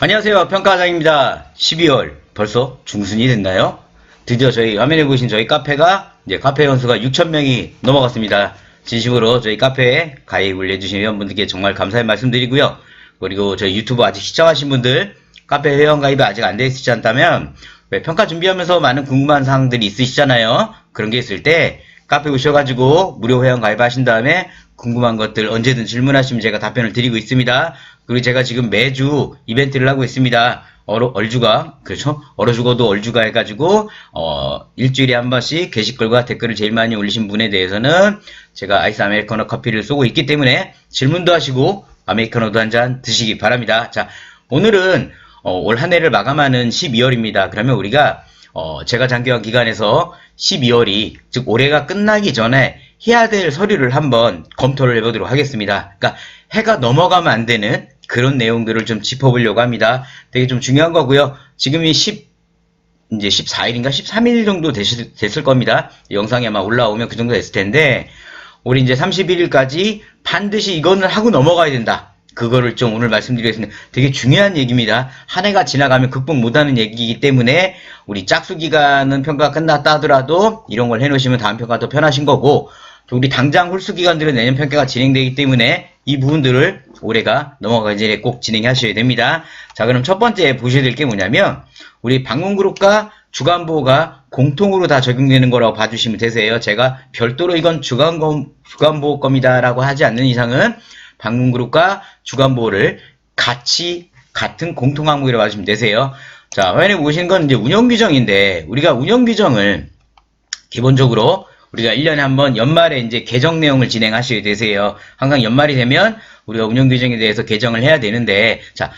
안녕하세요. 평가장입니다. 12월 벌써 중순이 됐나요? 드디어 저희 화면에 보이신 저희 카페가 이제 카페 연수가 6,000명이 넘어갔습니다. 진심으로 저희 카페에 가입을 해주신 회원분들께 정말 감사의 말씀드리고요. 그리고 저희 유튜브 아직 시청하신 분들 카페 회원 가입이 아직 안 되어 있지 않다면 왜 평가 준비하면서 많은 궁금한 사항들이 있으시잖아요. 그런 게 있을 때 카페 오셔가지고 무료 회원 가입하신 다음에 궁금한 것들 언제든 질문하시면 제가 답변을 드리고 있습니다. 그리고 제가 지금 매주 이벤트를 하고 있습니다. 얼주가, 그렇죠? 얼어 죽어도 얼주가 해가지고, 일주일에 한 번씩 게시글과 댓글을 제일 많이 올리신 분에 대해서는 제가 아이스 아메리카노 커피를 쏘고 있기 때문에 질문도 하시고, 아메리카노도 한 잔 드시기 바랍니다. 자, 오늘은, 올 한 해를 마감하는 12월입니다. 그러면 우리가, 제가 장기화 기간에서 12월이, 즉 올해가 끝나기 전에 해야 될 서류를 한번 검토를 해보도록 하겠습니다. 그러니까 해가 넘어가면 안 되는 그런 내용들을 좀 짚어보려고 합니다. 되게 좀 중요한 거고요. 지금이 이제 14일인가 13일 정도 됐을 겁니다. 영상이 아마 올라오면 그 정도 됐을 텐데, 우리 이제 31일까지 반드시 이거는 하고 넘어가야 된다. 그거를 좀 오늘 말씀드리겠습니다. 되게 중요한 얘기입니다. 한 해가 지나가면 극복 못하는 얘기이기 때문에 우리 짝수 기간은 평가가 끝났다 하더라도 이런 걸 해놓으시면 다음 평가 더 편하신 거고, 또 우리 당장 홀수 기간들은 내년 평가가 진행되기 때문에 이 부분들을 올해가 넘어가기 전에 꼭 진행하셔야 됩니다. 자, 그럼 첫 번째 보셔야 될 게 뭐냐면 우리 방문그룹과 주간보호가 공통으로 다 적용되는 거라고 봐주시면 되세요. 제가 별도로 이건 주간보호검이다 라고 하지 않는 이상은 방문그룹과 주간보호를 같은 공통 항목이라고 봐주시면 되세요. 자, 화면에 보시는 건 이제 운영규정인데, 우리가 운영규정을 기본적으로 우리가 1년에 한번 연말에 이제 개정 내용을 진행하셔야 되세요. 항상 연말이 되면 우리가 운영 규정에 대해서 개정을 해야 되는데, 자,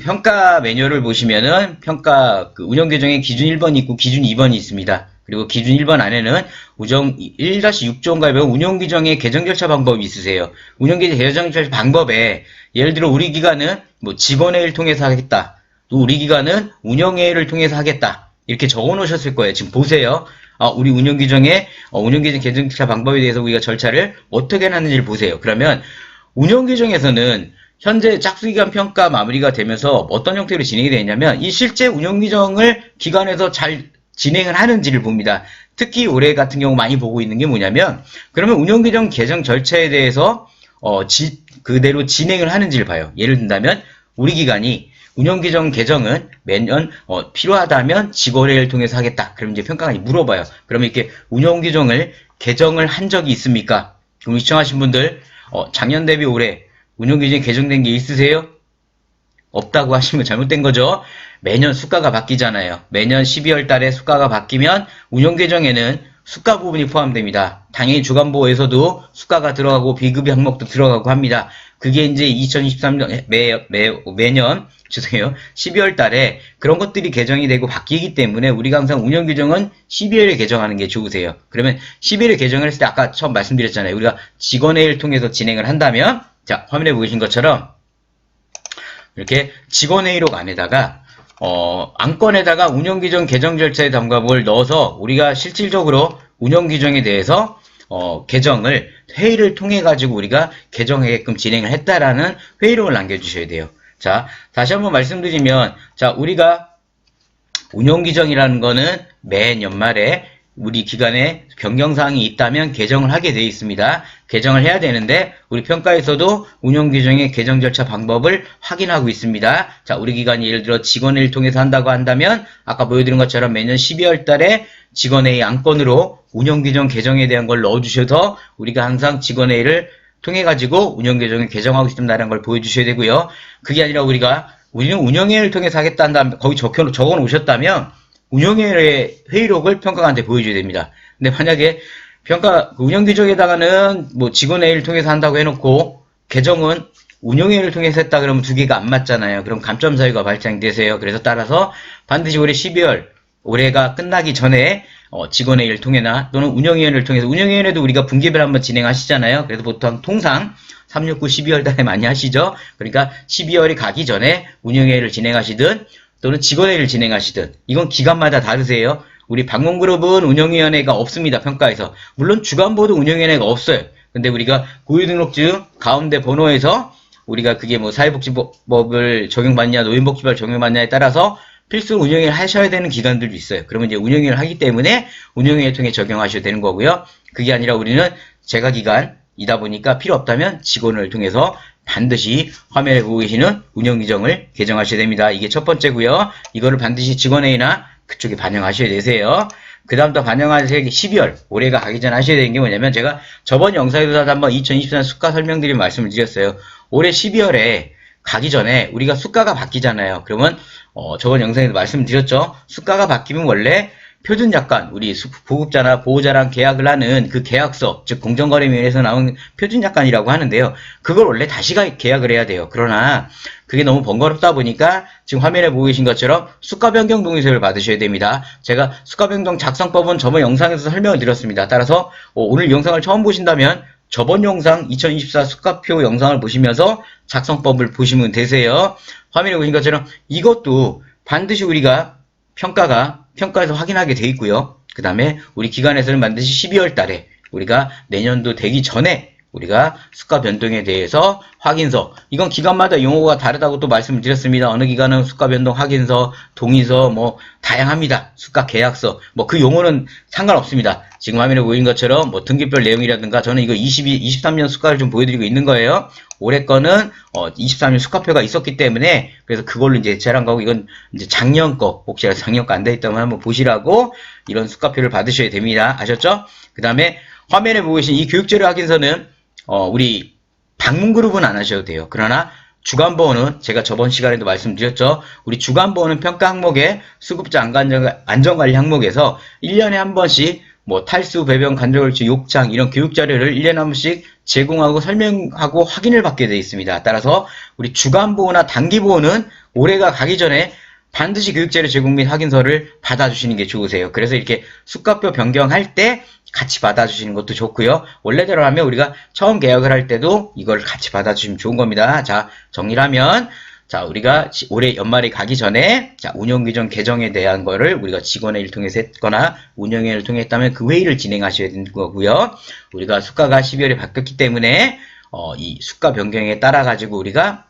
평가 매뉴얼을 보시면은 평가 운영 규정에 기준 1번이 있고 기준 2번이 있습니다. 그리고 기준 1번 안에는 우정 1-6조인가에 보면 운영 규정의 개정 절차 방법이 있으세요. 운영 규정 개정 절차 방법에 예를 들어 우리 기관은 뭐 직원회의를 통해서 하겠다. 또 우리 기관은 운영회의를 통해서 하겠다. 이렇게 적어 놓으셨을 거예요. 지금 보세요. 우리 운영 규정에 운영 규정 개정 절차 방법에 대해서 우리가 절차를 어떻게 해놨는지를 보세요. 그러면 운영 규정에서는 현재 짝수기간 평가 마무리가 되면서 어떤 형태로 진행이 되냐면 이 실제 운영 규정을 기관에서 잘 진행을 하는지를 봅니다. 특히 올해 같은 경우 많이 보고 있는 게 뭐냐면, 그러면 운영 규정 개정 절차에 대해서 그대로 진행을 하는지를 봐요. 예를 든다면 우리 기관이 운영규정 개정은 매년 필요하다면 직원회의를 통해서 하겠다. 그럼 이제 평가관이 물어봐요. 그러면 이렇게 운영규정을 개정을 한 적이 있습니까? 그럼 시청하신 분들 작년 대비 올해 운영규정이 개정된 게 있으세요? 없다고 하시면 잘못된 거죠. 매년 수가가 바뀌잖아요. 매년 12월 달에 수가가 바뀌면 운영규정에는 수가 부분이 포함됩니다. 당연히 주간보호에서도 수가가 들어가고 비급여 항목도 들어가고 합니다. 그게 이제 2023년 매년 12월 달에 그런 것들이 개정이 되고 바뀌기 때문에 우리가 항상 운영 규정은 12월에 개정하는 게 좋으세요. 그러면 12월에 개정을 했을 때 아까 처음 말씀드렸잖아요. 우리가 직원회의를 통해서 진행을 한다면, 자, 화면에 보이신 것처럼 이렇게 직원회의록 안에다가 안건에다가 운영규정 개정 절차의 담과목을 넣어서 우리가 실질적으로 운영규정에 대해서 개정을 회의를 통해 가지고 우리가 개정하게끔 진행을 했다라는 회의록을 남겨주셔야 돼요. 자, 다시 한번 말씀드리면, 자, 우리가 운영규정이라는 거는 매 연말에 우리 기관에 변경사항이 있다면 개정을 하게 되어 있습니다. 개정을 해야 되는데 우리 평가에서도 운영규정의 개정 절차 방법을 확인하고 있습니다. 자, 우리 기관이 예를 들어 직원회의를 통해서 한다고 한다면 아까 보여드린 것처럼 매년 12월 달에 직원회의 안건으로 운영규정 개정에 대한 걸 넣어주셔서 우리가 항상 직원회의를 통해 가지고 운영규정을 개정하고 있습니다라는 걸 보여주셔야 되고요. 그게 아니라 우리는 운영회의를 통해서 하겠다는 다음에 거기 적어 놓으셨다면 운영회의 회의록을 평가관한테 보여줘야 됩니다. 근데 만약에 운영규정에다가는 뭐 직원회의를 통해서 한다고 해놓고 개정은 운영회의를 통해서 했다 그러면 두 개가 안 맞잖아요. 그럼 감점 사유가 발생되세요. 그래서 따라서 반드시 올해 12월 올해가 끝나기 전에 직원회의를 통해나 또는 운영위원회를 통해서, 운영위원회도 우리가 분기별 한번 진행하시잖아요. 그래서 보통 통상 369, 12월 달에 많이 하시죠. 그러니까 12월이 가기 전에 운영회의를 진행하시든 또는 직원회의를 진행하시든, 이건 기관마다 다르세요. 우리 방문그룹은 운영위원회가 없습니다. 평가에서. 물론 주간보도 운영위원회가 없어요. 근데 우리가 고유등록증 가운데 번호에서 우리가 그게 뭐 사회복지법을 적용받냐, 노인복지법 적용받냐에 따라서 필수 운영을 하셔야 되는 기관들도 있어요. 그러면 이제 운영을 하기 때문에 운영을 통해 적용하셔야 되는 거고요. 그게 아니라 우리는 재가기관이다 보니까 필요 없다면 직원을 통해서 반드시 화면에 보고 계시는 운영규정을 개정하셔야 됩니다. 이게 첫 번째고요. 이거를 반드시 직원회의나 그쪽에 반영하셔야 되세요. 그 다음 또 반영하셔야 12월 올해가 가기 전에 하셔야 되는 게 뭐냐면 제가 저번 영상에도 한번 2024년 수가 설명드린 말씀을 드렸어요. 올해 12월에 가기 전에 우리가 수가가 바뀌잖아요. 그러면 저번 영상에도 말씀드렸죠. 수가가 바뀌면 원래 표준약관, 우리 보급자나 보호자랑 계약을 하는 그 계약서, 즉 공정거래위원회에서 나온 표준약관이라고 하는데요. 그걸 원래 다시 계약을 해야 돼요. 그러나 그게 너무 번거롭다 보니까 지금 화면에 보고 계신 것처럼 수가 변경 동의서를 받으셔야 됩니다. 제가 수가 변경 작성법은 저번 영상에서 설명을 드렸습니다. 따라서 오늘 영상을 처음 보신다면 저번 영상 2024 수가표 영상을 보시면서 작성법을 보시면 되세요. 화면에 보신 것처럼 이것도 반드시 우리가 평가에서 확인하게 돼 있고요. 그 다음에 우리 기관에서는 반드시 12월 달에 우리가 내년도 되기 전에 우리가 수가 변동에 대해서 확인서, 이건 기관마다 용어가 다르다고 또 말씀을 드렸습니다. 어느 기관은 수가 변동 확인서, 동의서 뭐 다양합니다. 수가 계약서 뭐 그 용어는 상관없습니다. 지금 화면에 보이는 것처럼 뭐 등급별 내용이라든가 저는 이거 23년 수가를 좀 보여드리고 있는 거예요. 올해 거는 23년 수가표가 있었기 때문에 그래서 그걸로 이제 제한 거고, 이건 이제 작년 거, 혹시 작년 거 안 돼 있다면 한번 보시라고 이런 수가표를 받으셔야 됩니다. 아셨죠? 그 다음에 화면에 보고 계신 이 교육재료 확인서는 우리 방문그룹은 안 하셔도 돼요. 그러나 주간보호는 제가 저번 시간에도 말씀드렸죠. 우리 주간보호는 평가 항목에 수급자 안전관리 항목에서 1년에 한 번씩 뭐 탈수, 배변, 간접을치, 욕창 이런 교육자료를 1년에 한 번씩 제공하고 설명하고 확인을 받게 되어 있습니다. 따라서 우리 주간보호나 단기보호는 올해가 가기 전에 반드시 교육자료 제공 및 확인서를 받아주시는 게 좋으세요. 그래서 이렇게 수가표 변경할 때 같이 받아주시는 것도 좋고요. 원래대로 하면 우리가 처음 계약을 할 때도 이걸 같이 받아주시면 좋은 겁니다. 자, 정리를 하면, 자, 우리가 올해 연말이 가기 전에, 자, 운영규정 개정에 대한 거를 우리가 직원회의를 통해서 했거나 운영회의를 통해 했다면 그 회의를 진행하셔야 되는 거고요. 우리가 수가가 12월에 바뀌었기 때문에, 이 수가 변경에 따라가지고 우리가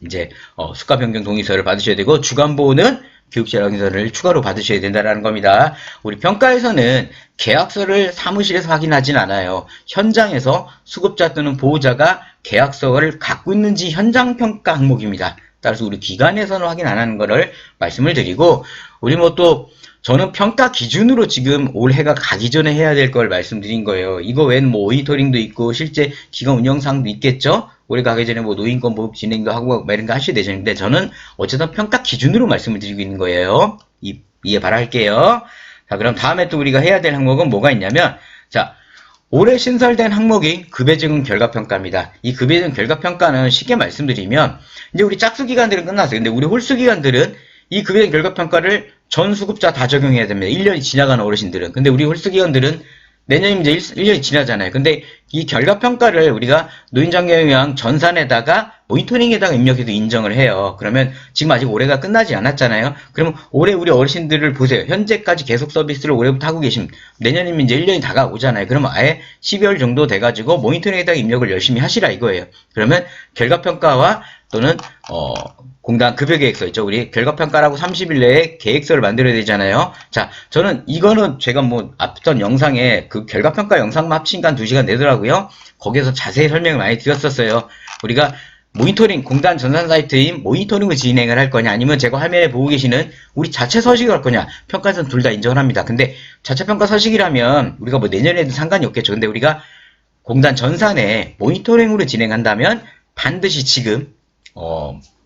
이제, 수가 변경 동의서를 받으셔야 되고, 주간보호는 교육자 확인서를 추가로 받으셔야 된다는 겁니다. 우리 평가에서는 계약서를 사무실에서 확인하진 않아요. 현장에서 수급자 또는 보호자가 계약서를 갖고 있는지 현장 평가 항목입니다. 따라서 우리 기관에서는 확인 안 하는 거를 말씀을 드리고, 우리 뭐 또 저는 평가 기준으로 지금 올해가 가기 전에 해야 될 걸 말씀드린 거예요. 이거 외에는 뭐 모니터링도 있고 실제 기관 운영상도 있겠죠? 올해 가기 전에 뭐 노인권 보급 진행도 하고 뭐 이런 거 하셔야 되는데 저는 어쨌든 평가 기준으로 말씀을 드리고 있는 거예요. 이해 바랄게요. 자, 그럼 다음에 또 우리가 해야 될 항목은 뭐가 있냐면, 자, 올해 신설된 항목이 급여지급 결과평가입니다. 이 급여지급 결과평가는 쉽게 말씀드리면 이제 우리 짝수기관들은 끝났어요. 근데 우리 홀수기관들은 이 급여지급 결과평가를 전 수급자 다 적용해야 됩니다. 1년이 지나간 어르신들은. 근데 우리 홀수기관들은 내년이면 이제 1년이 지나잖아요. 근데 이 결과평가를 우리가 노인장려요양 전산에다가 모니터링에다가 입력해도 인정을 해요. 그러면 지금 아직 올해가 끝나지 않았잖아요. 그러면 올해 우리 어르신들을 보세요. 현재까지 계속 서비스를 올해부터 하고 계시면 내년이면 이제 1년이 다가오잖아요. 그러면 아예 12월 정도 돼가지고 모니터링에다가 입력을 열심히 하시라 이거예요. 그러면 결과평가와 또는 공단 급여계획서 있죠. 우리 결과평가라고 30일 내에 계획서를 만들어야 되잖아요. 자, 저는 이거는 제가 뭐 앞선 영상에 그 결과평가 영상만 합친 한 2시간 되더라고요. 거기에서 자세히 설명을 많이 드렸었어요. 우리가 모니터링, 공단 전산 사이트인 모니터링을 진행을 할 거냐, 아니면 제가 화면에 보고 계시는 우리 자체 서식을 할 거냐, 평가에서는 둘 다 인정을 합니다. 근데 자체 평가 서식이라면 우리가 뭐 내년에도 상관이 없겠죠. 근데 우리가 공단 전산에 모니터링으로 진행한다면 반드시 지금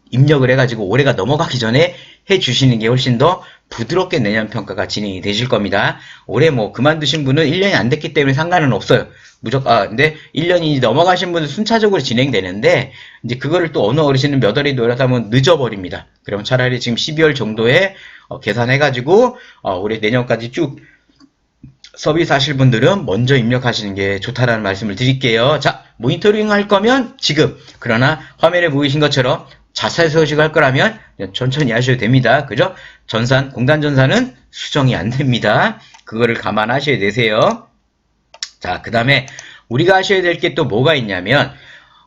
입력을 해가지고 올해가 넘어가기 전에 해주시는 게 훨씬 더 부드럽게 내년 평가가 진행이 되실 겁니다. 올해 뭐 그만두신 분은 1년이 안 됐기 때문에 상관은 없어요. 무조건, 근데 1년이 넘어가신 분은 순차적으로 진행되는데, 이제 그거를 또 어느 어르신은 몇 월이 노렸다 하면 늦어버립니다. 그럼 차라리 지금 12월 정도에 계산해가지고, 올해 내년까지 쭉 서비스 하실 분들은 먼저 입력하시는 게 좋다라는 말씀을 드릴게요. 자, 모니터링 할 거면 지금, 그러나 화면에 보이신 것처럼 자체 서식 할 거라면 천천히 하셔도 됩니다. 그죠? 공단 전산은 수정이 안 됩니다. 그거를 감안하셔야 되세요. 자, 그 다음에 우리가 하셔야 될 게 또 뭐가 있냐면,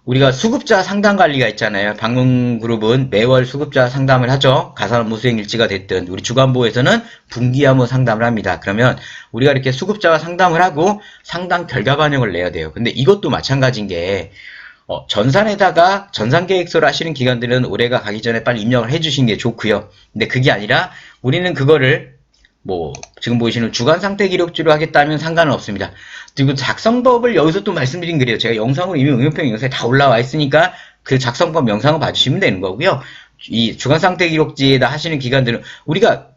우리가 수급자 상담 관리가 있잖아요. 방문그룹은 매월 수급자 상담을 하죠. 가산업무 수행일지가 됐든 우리 주간보에서는 분기업무 상담을 합니다. 그러면 우리가 이렇게 수급자와 상담을 하고 상담 결과 반영을 내야 돼요. 근데 이것도 마찬가지인 게 전산에다가 전산계획서를 하시는 기관들은 올해가 가기 전에 빨리 입력을 해주신 게 좋고요. 근데 그게 아니라 우리는 그거를 지금 보이시는 주간 상태 기록지로 하겠다면 상관은 없습니다. 그리고 작성법을 여기서 또 말씀드린 거예요. 제가 영상으로 이미 응용평 영상에 다 올라와 있으니까 그 작성법 영상을 봐주시면 되는 거고요. 이 주간 상태 기록지에다 하시는 기관들은 우리가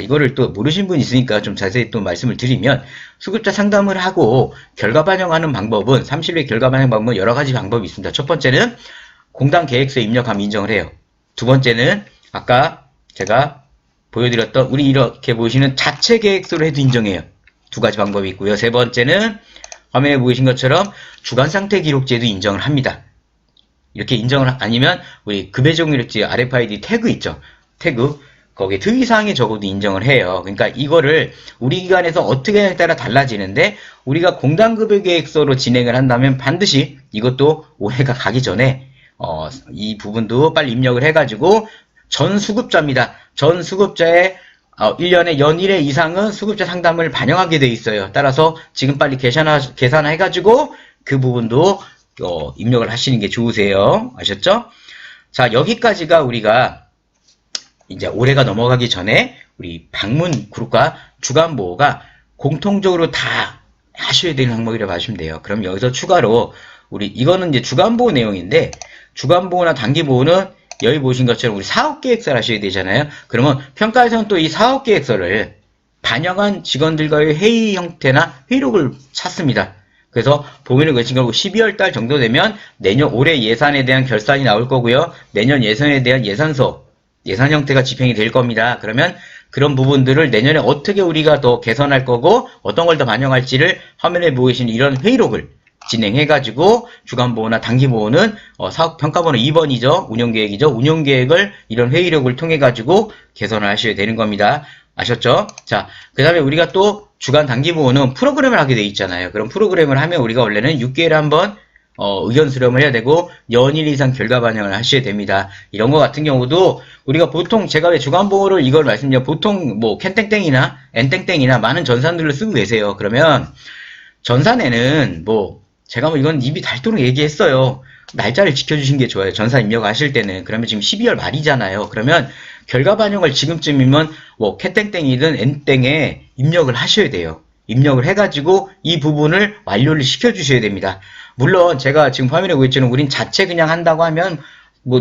이거를 또 모르신 분이 있으니까 좀 자세히 또 말씀을 드리면 수급자 상담을 하고 결과 반영하는 방법은 30일 결과 반영 방법은 여러 가지 방법이 있습니다. 첫 번째는 공단 계획서에 입력하면 인정을 해요. 두 번째는 아까 제가 보여드렸던 우리 이렇게 보시는 자체 계획서로 해도 인정해요. 두 가지 방법이 있고요. 세 번째는 화면에 보이신 것처럼 주간 상태 기록지에도 인정을 합니다. 이렇게 인정을 아니면 우리 급여종 기록지 RFID 태그 있죠. 태그 거기에 특이사항에 적어도 인정을 해요. 그러니까 이거를 우리 기관에서 어떻게 하냐에 따라 달라지는데 우리가 공단급여계획서로 진행을 한다면 반드시 이것도 올해가 가기 전에 이 부분도 빨리 입력을 해가지고 전 수급자입니다. 전 수급자의 1년에 연일회 이상은 수급자 상담을 반영하게 돼 있어요. 따라서 지금 빨리 계산해가지고 그 부분도 입력을 하시는 게 좋으세요. 아셨죠? 자, 여기까지가 우리가 이제 올해가 넘어가기 전에 우리 방문 그룹과 주간보호가 공통적으로 다 하셔야 되는 항목이라고 하시면 돼요. 그럼 여기서 추가로 이거는 이제 주간보호 내용인데 주간보호나 단기보호는 여기 보신 것처럼 우리 사업계획서를 하셔야 되잖아요. 그러면 평가에서는 또 이 사업계획서를 반영한 직원들과의 회의 형태나 회의록을 찾습니다. 그래서 보면은 그것인 거고 12월 달 정도 되면 올해 예산에 대한 결산이 나올 거고요. 내년 예산에 대한 예산 형태가 집행이 될 겁니다. 그러면 그런 부분들을 내년에 어떻게 우리가 더 개선할 거고 어떤 걸 더 반영할지를 화면에 보이시는 이런 회의록을 진행해가지고 주간보호나 단기보호는 사업평가번호 2번이죠. 운영계획이죠. 운영계획을 이런 회의록을 통해가지고 개선을 하셔야 되는 겁니다. 아셨죠? 자, 그 다음에 우리가 또 주간 단기보호는 프로그램을 하게 돼 있잖아요. 그럼 프로그램을 하면 우리가 원래는 6개월에 한번 의견 수렴을 해야 되고 연일 이상 결과 반영을 하셔야 됩니다. 이런 거 같은 경우도 우리가 보통 제가 왜 주간보호를 이걸 말씀드려 보통 캔땡땡이나 엔땡땡이나 많은 전산들을 쓰고 계세요. 그러면 전산에는 제가 이건 입이 닳도록 얘기했어요. 날짜를 지켜주신 게 좋아요. 전산 입력하실 때는. 그러면 지금 12월 말이잖아요. 그러면 결과 반영을 지금쯤이면 캣땡땡이든 엔땡에 입력을 하셔야 돼요. 입력을 해가지고 이 부분을 완료를 시켜주셔야 됩니다. 물론 제가 지금 화면에 보였지만 우린 자체 그냥 한다고 하면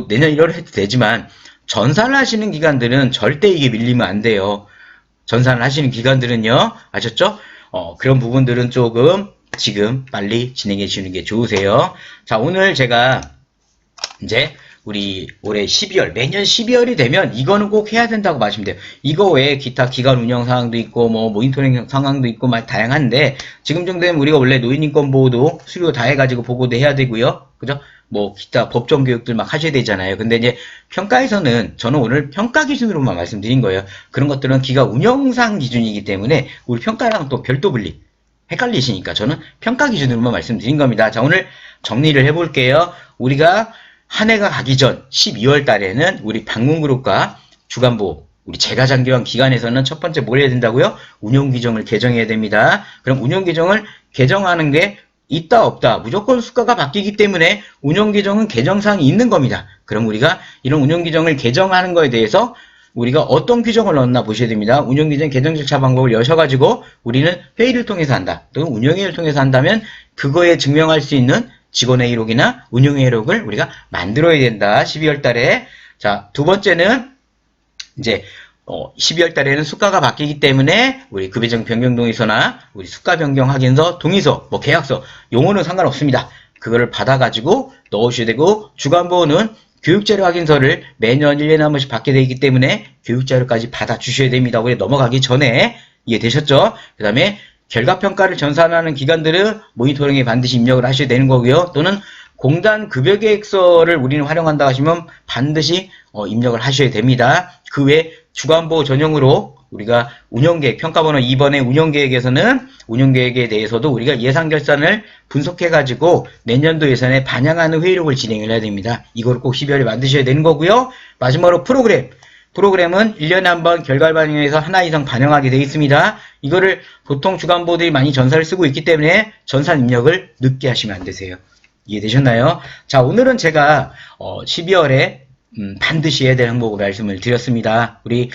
내년 1월에 해도 되지만 전산을 하시는 기관들은 절대 이게 밀리면 안 돼요. 전산을 하시는 기관들은요. 아셨죠? 그런 부분들은 조금 지금 빨리 진행해 주시는 게 좋으세요. 자, 오늘 제가 이제 우리 올해 12월, 매년 12월이 되면 이거는 꼭 해야 된다고 마시면 돼요. 이거 외에 기타 기관 운영 상황도 있고 모니터링 상황도 있고 다양한데 지금 정도 되면 우리가 원래 노인인권 보호도 수료 다 해가지고 보고도 해야 되고요. 그죠? 기타 법정 교육들 막 하셔야 되잖아요. 근데 이제 평가에서는 저는 오늘 평가 기준으로만 말씀드린 거예요. 그런 것들은 기관 운영상 기준이기 때문에 우리 평가랑 또 별도 분리. 헷갈리시니까 저는 평가 기준으로만 말씀드린 겁니다. 자, 오늘 정리를 해볼게요. 우리가 한 해가 가기 전 12월 달에는 우리 방문그룹과 주간보호, 우리 재가장기관 기관에서는 첫 번째 뭘 해야 된다고요? 운영규정을 개정해야 됩니다. 그럼 운영규정을 개정하는 게 있다 없다 무조건 수가가 바뀌기 때문에 운영규정은 개정사항이 있는 겁니다. 그럼 우리가 이런 운영규정을 개정하는 거에 대해서 우리가 어떤 규정을 넣었나 보셔야 됩니다. 운영규정 개정 절차 방법을 여셔가지고 우리는 회의를 통해서 한다. 또 운영회의를 통해서 한다면 그거에 증명할 수 있는 직원회의록이나 운영회의록을 우리가 만들어야 된다. 12월 달에. 자, 두 번째는 이제 12월 달에는 수가가 바뀌기 때문에 우리 급여정 변경 동의서나 우리 수가 변경 확인서, 동의서, 계약서 용어는 상관없습니다. 그거를 받아가지고 넣으셔야 되고 주간보호는 교육자료 확인서를 매년 1년에 한 번씩 받게 되기 때문에 교육자료까지 받아주셔야 됩니다. 우리 넘어가기 전에 이해되셨죠? 그 다음에 결과평가를 전산하는 기관들은 모니터링에 반드시 입력을 하셔야 되는 거고요. 또는 공단 급여계획서를 우리는 활용한다 하시면 반드시 입력을 하셔야 됩니다. 그 외에 주간보호 전용으로 우리가 운영계획, 평가번호 2번의 운영계획에서는 운영계획에 대해서도 우리가 예산결산을 분석해가지고 내년도 예산에 반영하는 회의록을 진행을 해야 됩니다. 이걸 꼭 12월에 만드셔야 되는 거고요. 마지막으로 프로그램은 1년에 한 번 결과 반영해서 하나 이상 반영하게 되어 있습니다. 이거를 보통 주간보들이 많이 전사를 쓰고 있기 때문에 전산 입력을 늦게 하시면 안 되세요. 이해되셨나요? 자, 오늘은 제가 12월에 반드시 해야 될 항목을 말씀을 드렸습니다. 우리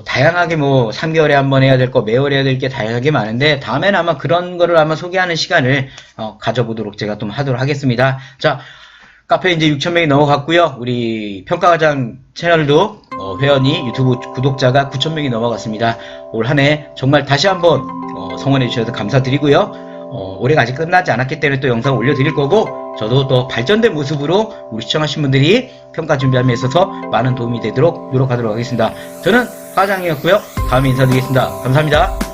다양하게 3개월에 한 번 해야 될 거, 매월 해야 될 게 다양하게 많은데 다음에는 아마 그런 거를 아마 소개하는 시간을 가져보도록 제가 좀 하도록 하겠습니다. 자, 카페 이제 6,000명이 넘어갔고요. 우리 평가과장 채널도 회원이 유튜브 구독자가 9,000명이 넘어갔습니다. 올 한 해 정말 다시 한번 성원해 주셔서 감사드리고요. 올해가 아직 끝나지 않았기 때문에 또 영상 올려드릴 거고, 저도 또 발전된 모습으로 우리 시청하신 분들이 평가 준비함에 있어서 많은 도움이 되도록 노력하도록 하겠습니다. 저는 과장이었고요. 다음에 인사드리겠습니다. 감사합니다.